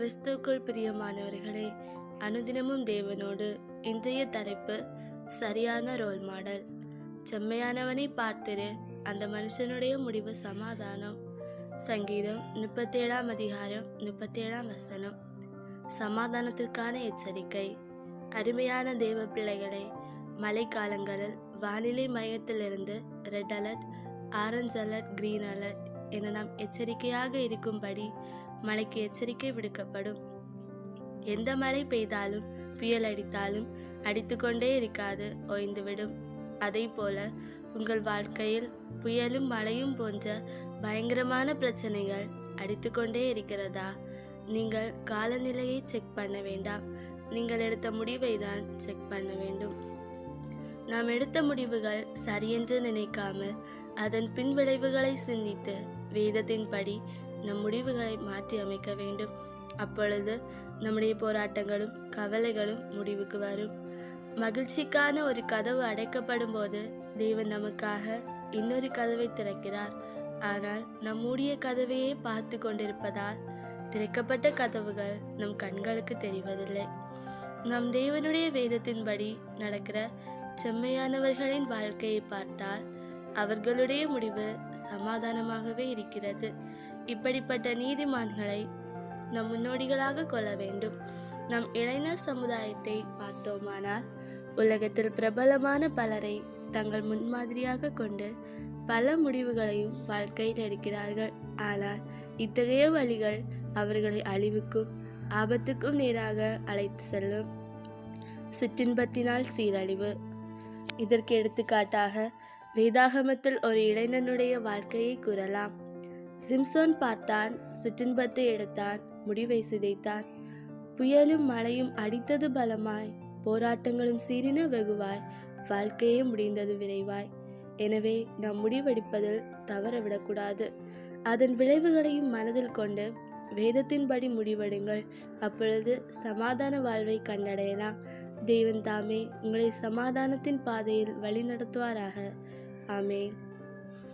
கிறிஸ்துவுக்குள் பிரியமானவர்களே, அனுதினமும் தேவனோடு இன்றைய தலைப்பு சரியான ரோல் மாடல். செம்மையானவனை பார்த்திரு, அந்த மனுஷனுடைய முடிவு சமாதானம். சங்கீதம் 37 அதிகாரம் 37 சமாதானத்திற்கான எச்சரிக்கை. அருமையான தேவ பிள்ளைகளை, மழைக்காலங்களில் வானிலை மையத்திலிருந்து red alert, orange alert, green alert என நாம் எச்சரிக்கையாக இருக்கும்படி மழைக்கு எச்சரிக்கை விடுக்கப்படும். எந்த மழை பெய்தாலும் புயல் அடித்தாலும் அடித்துக்கொண்டே இருக்காது, ஓய்ந்துவிடும். அதை போல உங்கள் வாழ்க்கையில் புயலும் மழையும் போன்ற பயங்கரமான பிரச்சனைகள் அடித்துக்கொண்டே இருக்கிறதா? நீங்கள் காலநிலையை செக் பண்ண வேண்டாம், நீங்கள் எடுத்த முடிவை தான் செக் பண்ண வேண்டும். நாம் எடுத்த முடிவுகள் சரியென்று நினைக்காமல் அதன் பின்விளைவுகளை சிந்தித்து வேதத்தின்படி நம் முடிவுகளை மாற்றி அமைக்க வேண்டும். அப்பொழுது நம்முடைய போராட்டங்களும் கவலைகளும் முடிவுக்கு வரும். மகிழ்ச்சிக்கான ஒரு கதவு அடைக்கப்படும் போது தேவன் நமக்காக இன்னொரு கதவை திறக்கிறார். ஆனால் நம் மூடிய கதவையே பார்த்து கொண்டிருப்பதால் திறக்கப்பட்ட கதவுகள் நம் கண்களுக்கு தெரிவதில்லை. நம் தேவனுடைய வேதத்தின்படி நடக்கிற செம்மையானவர்களின் வாழ்க்கையை பார்த்தால் அவர்களுடைய முடிவு சமாதானமாகவே இருக்கிறது. இப்படிப்பட்ட நீதிமான்களை நம் முன்னோடிகளாக கொள்ள வேண்டும். நம் இளைஞர் சமுதாயத்தை பார்த்தோமானால் உலகத்தில் பிரபலமான பலரை தங்கள் முன்மாதிரியாக கொண்டு பல முடிவுகளையும் வாழ்க்கையில் எடுக்கிறார்கள். ஆனால் இத்தகைய வழிகள் அவர்களை அழிவுக்கும் ஆபத்துக்கும் நேராக அழைத்து செல்லும். சிற்றின்பத்தினால் சீரழிவு. இதற்கு எடுத்துக்காட்டாக வேதாகமத்தில் ஒரு இளைஞனுடைய வாழ்க்கையை கூறலாம். சிம்சோன் பார்த்தான், சிற்றின்பத்தை எடுத்தான், முடிவை சிதைத்தான். புயலும் மழையும் அடித்தது பலமாய், போராட்டங்களும் சீறின வெகுவாய், வாழ்க்கையே முடிந்தது விரைவாய். எனவே நாம் முடிவெடுப்பதில் தவறவிடக்கூடாது. அதன் விளைவுகளையும் மனதில் கொண்டு வேதத்தின்படி முடிவெடுங்கள். அப்பொழுது சமாதான வாழ்வை கண்டடையலாம். தேவன் தாமே உங்களை சமாதானத்தின் பாதையில் வழி நடத்துவாராக. ஆமென்.